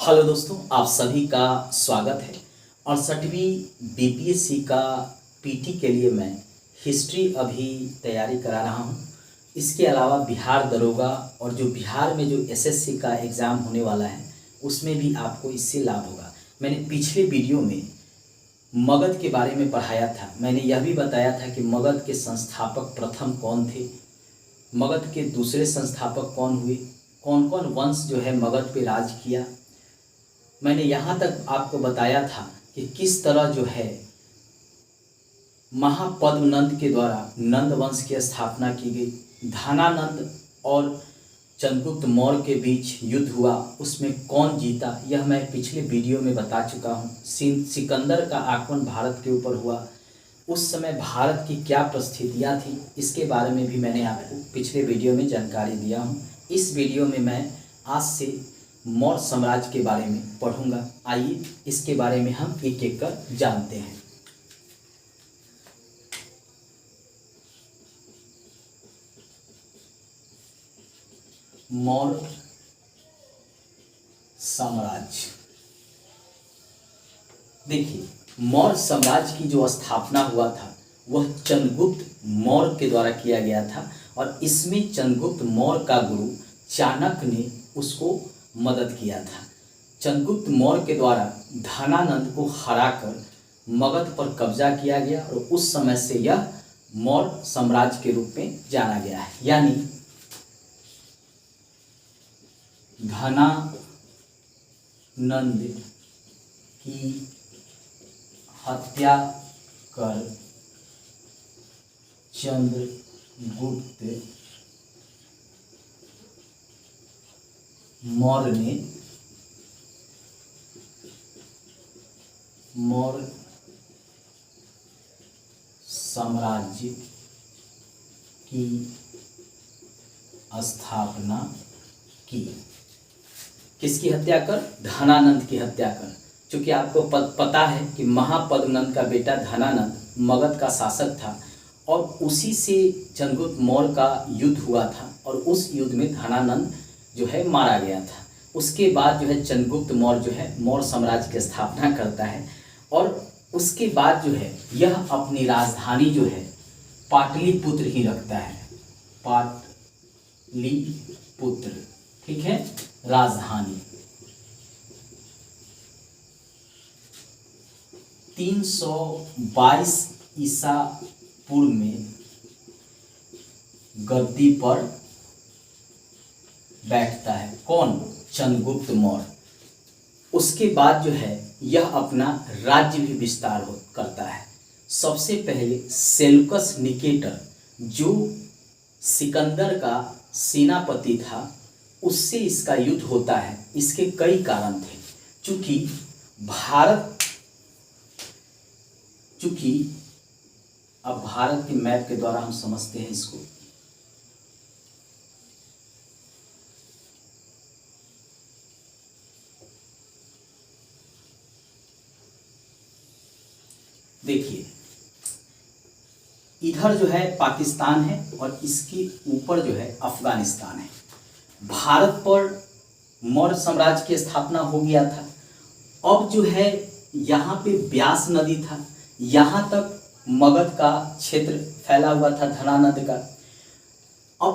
Hello दोस्तों, आप सभी का स्वागत है। 68वीं बीपीएससी का पीटी के लिए मैं हिस्ट्री अभी तैयारी करा रहा हूँ। इसके अलावा बिहार दरोगा और जो बिहार में जो एसएससी का एग्ज़ाम होने वाला है उसमें भी आपको इससे लाभ होगा। मैंने पिछले वीडियो में मगध के बारे में पढ़ाया था। मैंने यह भी बताया था कि मगध के संस्थापक प्रथम कौन थे, मगध के दूसरे संस्थापक कौन हुए, कौन कौन वंश जो है मगध पे राज किया। मैंने यहाँ तक आपको बताया था कि किस तरह जो है महापद्मनंद के द्वारा नंद वंश की स्थापना की गई। धनानंद और चंद्रगुप्त मौर्य के बीच युद्ध हुआ, उसमें कौन जीता यह मैं पिछले वीडियो में बता चुका हूँ। सिकंदर का आक्रमण भारत के ऊपर हुआ, उस समय भारत की क्या परिस्थितियाँ थी इसके बारे में भी मैंने आपको पिछले वीडियो में जानकारी दिया हूँ। इस वीडियो में मैं आज से मौर्य साम्राज्य के बारे में पढ़ूंगा। आइए इसके बारे में हम एक एक कर जानते हैं। मौर्य साम्राज्य, देखिए मौर्य साम्राज्य की जो स्थापना हुआ था वह चंद्रगुप्त मौर्य के द्वारा किया गया था और इसमें चंद्रगुप्त मौर्य का गुरु चाणक्य ने उसको मदद किया था। चंद्रगुप्त मौर्य के द्वारा धनानंद को हराकर मगध पर कब्जा किया गया और उस समय से यह मौर्य साम्राज्य के रूप में जाना गया है। यानी धनानंद की हत्या कर चंद्रगुप्त मौर्य ने मौर्य साम्राज्य की स्थापना की। किसकी हत्या कर? धनानंद की हत्या कर। क्योंकि आपको पता है कि महापद्मनंद का बेटा धनानंद मगध का शासक था और उसी से चंद्रगुप्त मौर्य का युद्ध हुआ था और उस युद्ध में धनानंद जो है मारा गया था। उसके बाद जो है चंद्रगुप्त मौर्य जो है मौर्य साम्राज्य की स्थापना करता है और उसके बाद जो है यह अपनी राजधानी जो है पाटलिपुत्र ही रखता है। पाटलिपुत्र, ठीक है, राजधानी। 322 ईसा पूर्व में गद्दी पर बैठता है। कौन? चंद्रगुप्त मौर्य। उसके बाद जो है यह अपना राज्य भी विस्तार करता है। सबसे पहले सेल्यूकस निकेटर जो सिकंदर का सेनापति था उससे इसका युद्ध होता है। इसके कई कारण थे। चूंकि अब भारत के मैप के द्वारा हम समझते हैं इसको। देखिए इधर जो है पाकिस्तान है और इसके ऊपर जो है अफगानिस्तान है। भारत पर मौर्य साम्राज्य की स्थापना हो गया था। अब जो है यहाँ पे ब्यास नदी था, यहाँ तक मगध का क्षेत्र फैला हुआ था धनानंद का। अब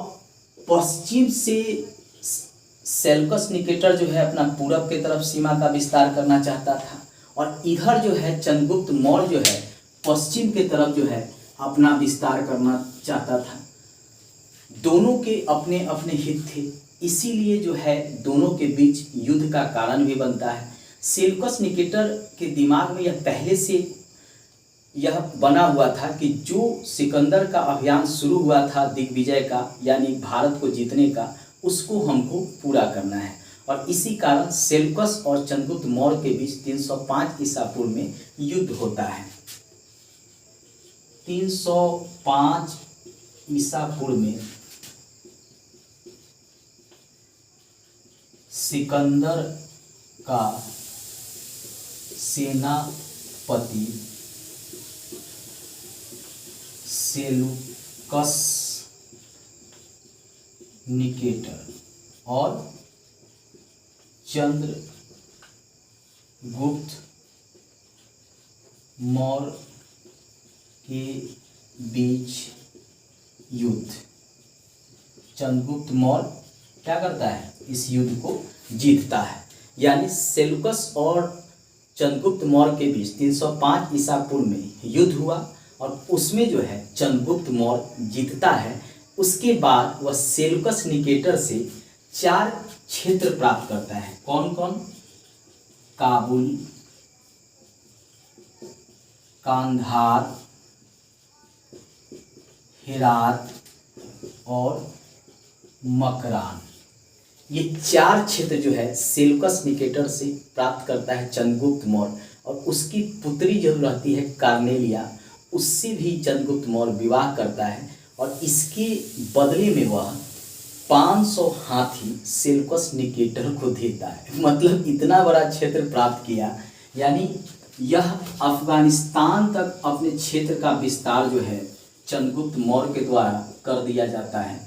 पश्चिम से सेल्यूकस निकेटर जो है अपना पूरब के तरफ सीमा का विस्तार करना चाहता था और इधर जो है चंद्रगुप्त मौर्य जो है पश्चिम के तरफ जो है अपना विस्तार करना चाहता था। दोनों के अपने अपने हित थे, इसीलिए जो है दोनों के बीच युद्ध का कारण भी बनता है। सेल्यूकस निकेटर के दिमाग में यह पहले से यह बना हुआ था कि जो सिकंदर का अभियान शुरू हुआ था दिग्विजय का, यानी भारत को जीतने का, उसको हमको पूरा करना है और इसी कारण सेल्यूकस और चंद्रगुप्त मौर्य के बीच 305 ईसा पूर्व में युद्ध होता है। 305 ईसा पूर्व में सिकंदर का सेनापति सेल्यूकस निकेटर और चंद्रगुप्त गुप्त मौर्य के बीच युद्ध। चंद्रगुप्त मौर्य क्या करता है, इस युद्ध को जीतता है। यानी सेल्यूकस और चंद्रगुप्त मौर्य के बीच 305 ईसा पूर्व में युद्ध हुआ और उसमें जो है चंद्रगुप्त मौर्य जीतता है। उसके बाद वह सेल्यूकस निकेटर से 4 क्षेत्र प्राप्त करता है। कौन कौन? काबुल, कांधार, हेरात और मकरान। ये 4 क्षेत्र जो है सेल्यूकस निकेटर से प्राप्त करता है चंद्रगुप्त मौर्य। और उसकी पुत्री जो रहती है कार्नेलिया, उससे भी चंद्रगुप्त मौर्य विवाह करता है और इसके बदले में वह 500 हाथी सेल्यूकस निकेटर को देता है। मतलब इतना बड़ा क्षेत्र प्राप्त किया। यानी यह अफगानिस्तान तक अपने क्षेत्र का विस्तार जो है चंद्रगुप्त मौर्य के द्वारा कर दिया जाता है।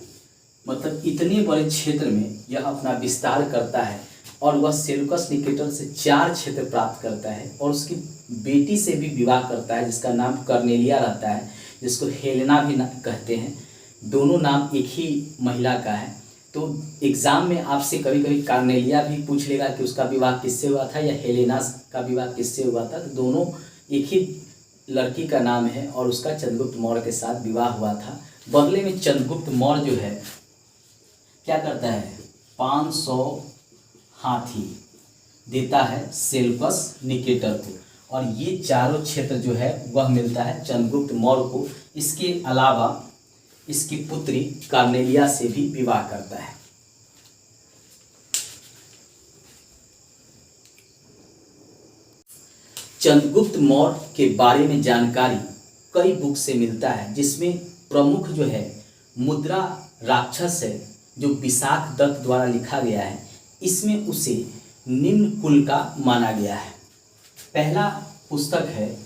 मतलब इतने बड़े क्षेत्र में यह अपना विस्तार करता है और वह सेल्यूकस निकेटर से 4 क्षेत्र प्राप्त करता है और उसकी बेटी से भी विवाह करता है जिसका नाम कर्नेलिया रहता है, जिसको हेलेना भी कहते हैं। दोनों नाम एक ही महिला का है। तो एग्ज़ाम में आपसे कभी कभी कार्नेलिया भी पूछ लेगा कि उसका विवाह किससे हुआ था या हेलेना का विवाह किससे हुआ था। तो दोनों एक ही लड़की का नाम है और उसका चंद्रगुप्त मौर्य के साथ विवाह हुआ था। बदले में चंद्रगुप्त मौर्य जो है क्या करता है, 500 हाथी देता है सेल्यूकस निकेटर को और ये चारों क्षेत्र जो है वह मिलता है चंद्रगुप्त मौर्य को। इसके अलावा इसकी पुत्री कार्नेलिया से भी विवाह करता है। चंद्रगुप्त मौर्य के बारे में जानकारी कई बुक से मिलता है, जिसमें प्रमुख जो है मुद्रा राक्षस है जो विशाख दत्त द्वारा लिखा गया है। इसमें उसे निम्न कुल का माना गया है। पहला पुस्तक है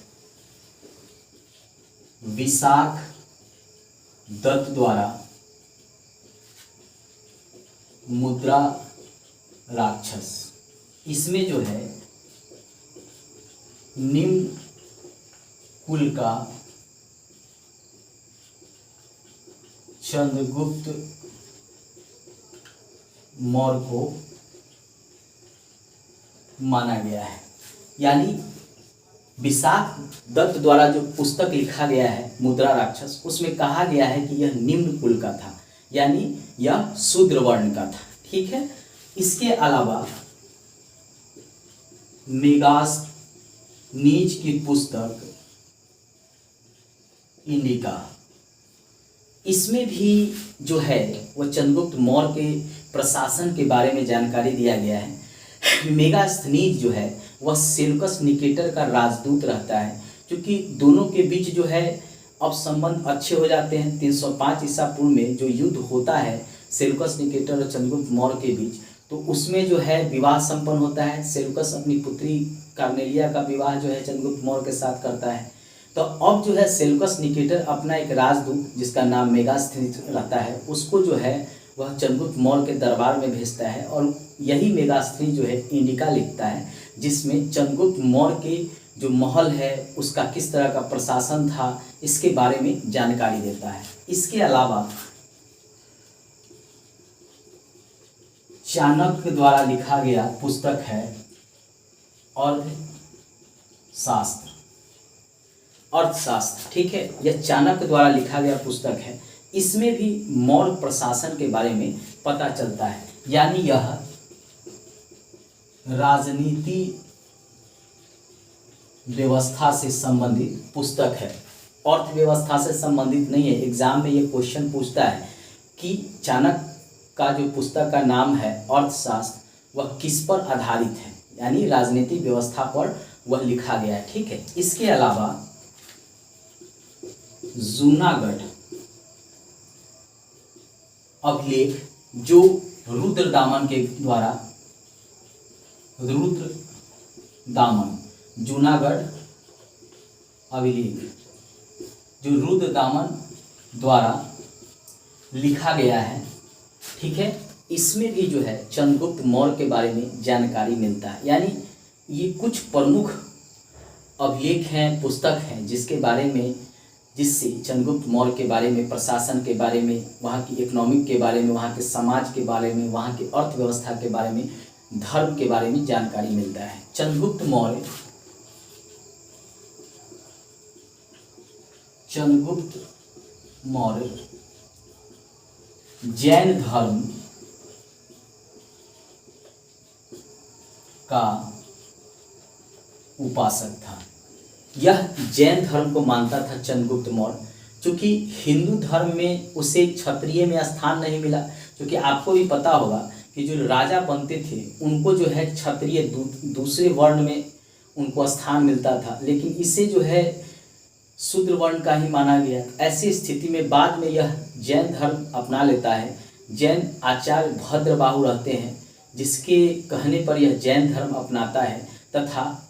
विशाख दत्त द्वारा मुद्रा राक्षस। इसमें जो है निम्न कुल का चंद्रगुप्त मौर्य को माना गया है। यानी विशाख दत्त द्वारा जो पुस्तक लिखा गया है मुद्रा राक्षस, उसमें कहा गया है कि यह निम्न कुल का था, यानी यह शूद्र वर्ण का था। ठीक है। इसके अलावा मेगास्थनीज की पुस्तक इंडिका, इसमें भी जो है वह चंद्रगुप्त मौर्य के प्रशासन के बारे में जानकारी दिया गया है। मेगास्थनीज जो है वह सेल्यूकस निकेटर का राजदूत रहता है, क्योंकि दोनों के बीच जो है अब संबंध अच्छे हो जाते हैं। 305 ईसा पूर्व में जो युद्ध होता है सेल्यूकस निकेटर और चंद्रगुप्त मौर्य के बीच, तो उसमें जो है विवाह संपन्न होता है। सेल्यूकस अपनी पुत्री कार्नेलिया का विवाह जो है चंद्रगुप्त मौर्य के साथ करता है। तो अब जो है सेल्यूकस निकेटर अपना एक राजदूत जिसका नाम मेगास्थनीज रहता है, उसको जो है वह चंद्रगुप्त मौर्य के दरबार में भेजता है और यही मेगास्थनीज जो है इंडिका लिखता है, जिसमें चंद्रगुप्त मौर्य के जो महल है उसका किस तरह का प्रशासन था इसके बारे में जानकारी देता है। इसके अलावा चाणक्य द्वारा लिखा गया पुस्तक है अर्थशास्त्र। ठीक है, यह चाणक्य द्वारा लिखा गया पुस्तक है। इसमें भी मौर्य प्रशासन के बारे में पता चलता है। यानी यह राजनीति व्यवस्था से संबंधित पुस्तक है, अर्थव्यवस्था से संबंधित नहीं है। एग्जाम में ये क्वेश्चन पूछता है कि चाणक्य का जो पुस्तक का नाम है अर्थशास्त्र, वह किस पर आधारित है, यानी राजनीतिक व्यवस्था पर वह लिखा गया है। ठीक है। इसके अलावा जूनागढ़ अभिलेख जो रुद्रदामन के द्वारा, जूनागढ़ अभिलेख जो रुद्रदामन द्वारा लिखा गया है। ठीक है। इसमें भी जो है चंद्रगुप्त मौर्य के बारे में जानकारी मिलता है। यानी ये कुछ प्रमुख अभिलेख हैं, पुस्तक हैं जिसके बारे में, जिससे चंद्रगुप्त मौर्य के बारे में, प्रशासन के बारे में, वहाँ की इकोनॉमिक के बारे में, वहाँ के समाज के बारे में, वहाँ की अर्थव्यवस्था के बारे में, धर्म के बारे में जानकारी मिलता है। चंद्रगुप्त मौर्य जैन धर्म का उपासक था। यह जैन धर्म को मानता था चंद्रगुप्त मौर्य, क्योंकि हिंदू धर्म में उसे क्षत्रिय में स्थान नहीं मिला। क्योंकि आपको भी पता होगा कि जो राजा बनते थे उनको जो है क्षत्रिय दूसरे वर्ण में उनको स्थान मिलता था, लेकिन इसे जो है शूद्र वर्ण का ही माना गया। ऐसी स्थिति में बाद में यह जैन धर्म अपना लेता है। जैन आचार्य भद्रबाहु रहते हैं, जिसके कहने पर यह जैन धर्म अपनाता है, तथा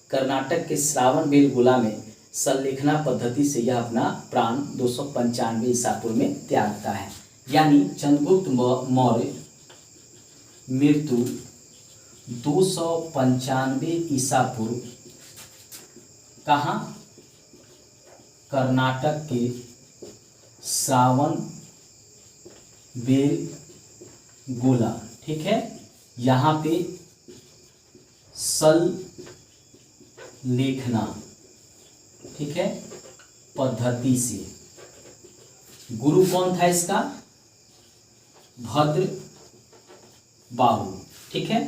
कर्नाटक के श्रावणबेलगोला में संलेखना पद्धति से यह अपना प्राण 295 ईसा पूर्व में त्यागता है। यानी चंद्रगुप्त मौर्य मृत्यु 295 ईसा पूर्व कहाँ? कर्नाटक के श्रावणबेलगोला, ठीक है। यहाँ पे संलेखना, ठीक है, पद्धति से। गुरु कौन था इसका? भद्रबाहु, ठीक है।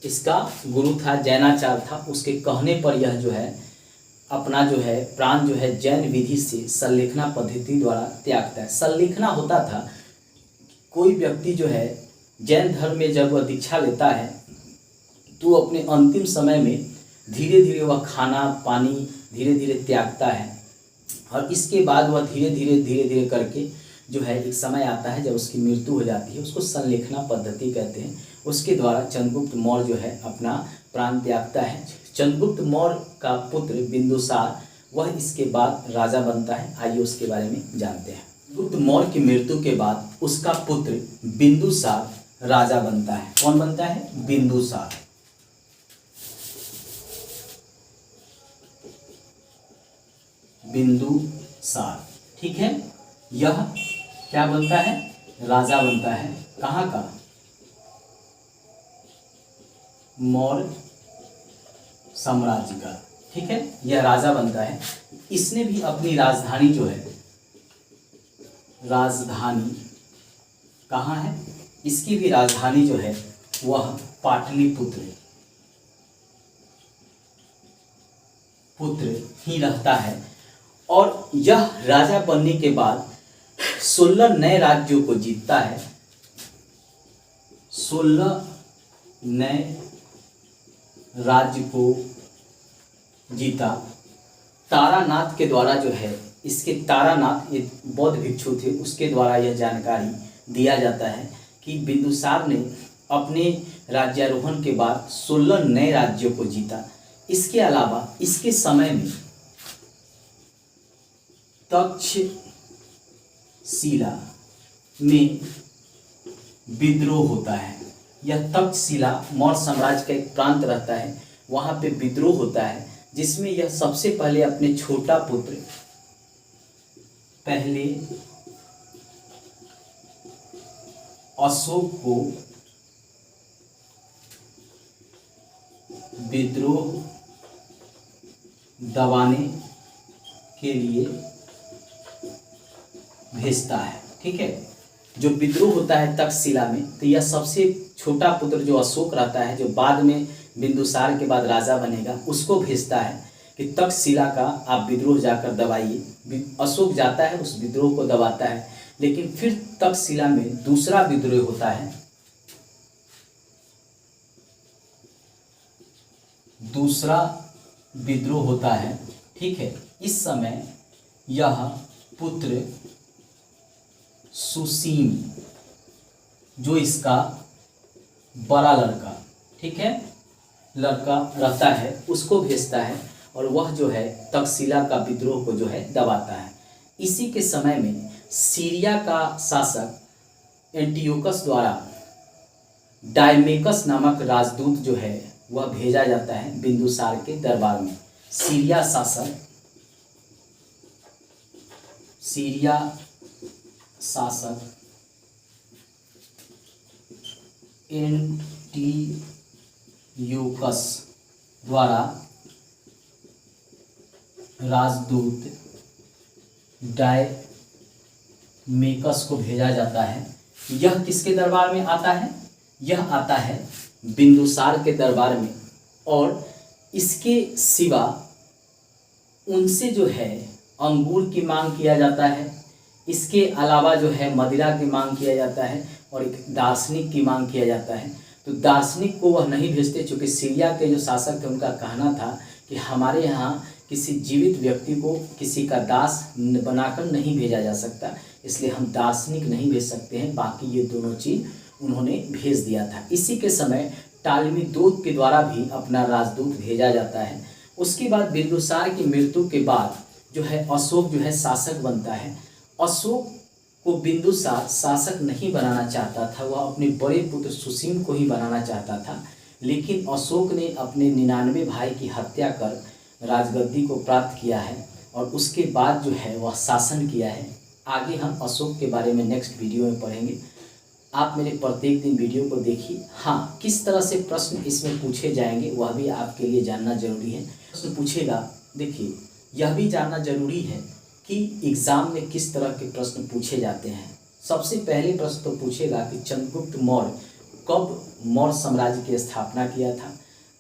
इसका गुरु था, जैनाचार्य था। उसके कहने पर यह जो है अपना जो है प्राण जो है जैन विधि से संलेखना पद्धति द्वारा त्यागता है। संलेखना होता था, कोई व्यक्ति जो है जैन धर्म में जब वह दीक्षा लेता है तो अपने अंतिम समय में धीरे धीरे वह खाना पानी धीरे धीरे त्यागता है, और इसके बाद वह धीरे धीरे करके जो है एक समय आता है जब उसकी मृत्यु हो जाती है। उसको संलेखना पद्धति कहते हैं। उसके द्वारा चंद्रगुप्त मौर्य जो है अपना प्राण त्यागता है। चंद्रगुप्त मौर्य का पुत्र बिंदुसार, वह इसके बाद राजा बनता है। आइए उसके बारे में जानते हैं। चंद्रगुप्त मौर्य की मृत्यु के बाद उसका पुत्र बिंदुसार राजा बनता है। कौन बनता है? बिंदुसार। बिंदुसार, ठीक है। यह क्या बनता है? राजा बनता है। कहाँ का? मौर्य साम्राज्य का, ठीक है। यह राजा बनता है। इसने भी अपनी राजधानी जो है, राजधानी कहाँ है? इसकी भी राजधानी जो है वह पाटलिपुत्र ही रहता है। और यह राजा बनने के बाद 16 नए राज्यों को जीतता है। 16 नए राज्य को जीता। तारानाथ के द्वारा जो है, इसके तारानाथ एक बौद्ध भिक्षु थे, उसके द्वारा यह जानकारी दिया जाता है कि बिंदुसार ने अपने राज्यारोहण के बाद 16 नए राज्यों को जीता। इसके अलावा इसके समय में तक्षशिला में विद्रोह होता है। यह तक्षशिला मौर्य साम्राज्य का एक प्रांत रहता है, वहाँ पे विद्रोह होता है, जिसमें यह सबसे पहले अपने छोटा पुत्र पहले अशोक को विद्रोह दबाने के लिए भेजता है, ठीक है। जो विद्रोह होता है तक्षशिला में, तो यह सबसे छोटा पुत्र जो अशोक रहता है, जो बाद में बिंदुसार के बाद राजा बनेगा, उसको भेजता है कि तक्षशिला का आप विद्रोह जाकर दबाइए। अशोक जाता है, उस विद्रोह को दबाता है, लेकिन फिर तक्षशिला में दूसरा विद्रोह होता है। दूसरा विद्रोह होता है, ठीक है। इस समय यह पुत्र सुसीम, जो इसका बड़ा लड़का, ठीक है, लड़का रहता है, उसको भेजता है, और वह जो है तक्षशिला का विद्रोह को जो है दबाता है। इसी के समय में सीरिया का शासक एंटियोकस द्वारा डायमेकस नामक राजदूत जो है वह भेजा जाता है बिंदुसार के दरबार में। सीरिया शासक एंटियोकस द्वारा राजदूत डायमेकस को भेजा जाता है। यह किसके दरबार में आता है? यह आता है बिंदुसार के दरबार में। और इसके सिवा उनसे जो है अंगूर की मांग किया जाता है, इसके अलावा जो है मदिरा की मांग किया जाता है और एक दार्शनिक की मांग किया जाता है। तो दार्शनिक को वह नहीं भेजते, चूँकि सीरिया के जो शासक थे उनका कहना था कि हमारे यहाँ किसी जीवित व्यक्ति को किसी का दास बनाकर नहीं भेजा जा सकता, इसलिए हम दार्शनिक नहीं भेज सकते हैं। बाकी ये दोनों चीज़ उन्होंने भेज दिया था। इसी के समय टालमी दूत के द्वारा भी अपना राजदूत भेजा जाता है। उसके बाद बिंदुसार की मृत्यु के बाद जो है अशोक जो है शासक बनता है। अशोक को बिंदुसार शासक नहीं बनाना चाहता था, वह अपने बड़े पुत्र सुसीम को ही बनाना चाहता था। लेकिन अशोक ने अपने 99 भाई की हत्या कर राजगद्दी को प्राप्त किया है और उसके बाद जो है वह शासन किया है। आगे हम अशोक के बारे में नेक्स्ट वीडियो में पढ़ेंगे। आप मेरे प्रत्येक दिन वीडियो को देखिए। हाँ, किस तरह से प्रश्न इसमें पूछे जाएंगे वह भी आपके लिए जानना जरूरी है। प्रश्न पूछेगा, देखिए यह भी जानना जरूरी है कि एग्ज़ाम में किस तरह के प्रश्न पूछे जाते हैं। सबसे पहले प्रश्न तो पूछेगा कि चंद्रगुप्त मौर्य कब मौर्य साम्राज्य की स्थापना किया था,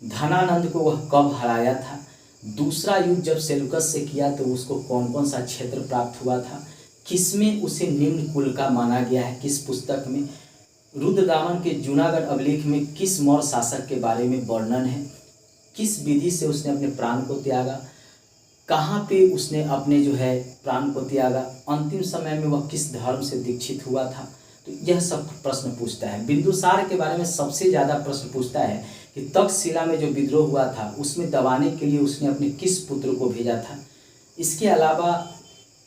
धनानंद को वह कब हराया था, दूसरा युद्ध जब सेल्यूकस से किया तो उसको कौन कौन सा क्षेत्र प्राप्त हुआ था, किसमें उसे निम्न कुल का माना गया है, किस पुस्तक में, रुद्रदामन के जूनागढ़ अभिलेख में किस मौर्य शासक के बारे में वर्णन है, किस विधि से उसने अपने प्राण को त्यागा, कहाँ पे उसने अपने जो है प्राण को त्यागा, अंतिम समय में वह किस धर्म से दीक्षित हुआ था। तो यह सब प्रश्न पूछता है। बिंदुसार के बारे में सबसे ज़्यादा प्रश्न पूछता है कि तक्षशिला में जो विद्रोह हुआ था उसमें दबाने के लिए उसने अपने किस पुत्र को भेजा था। इसके अलावा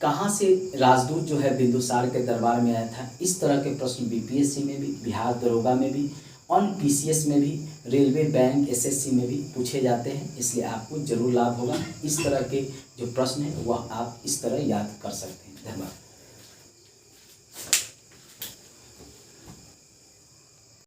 कहाँ से राजदूत जो है बिंदुसार के दरबार में आया था। इस तरह के प्रश्न बीपीएससी में भी, बिहार दरोगा में भी, ऑन पीसीएस में भी, रेलवे, बैंक, एसएससी में भी पूछे जाते हैं। इसलिए आपको जरूर लाभ होगा। इस तरह के जो प्रश्न हैं वह आप इस तरह याद कर सकते हैं। धन्यवाद।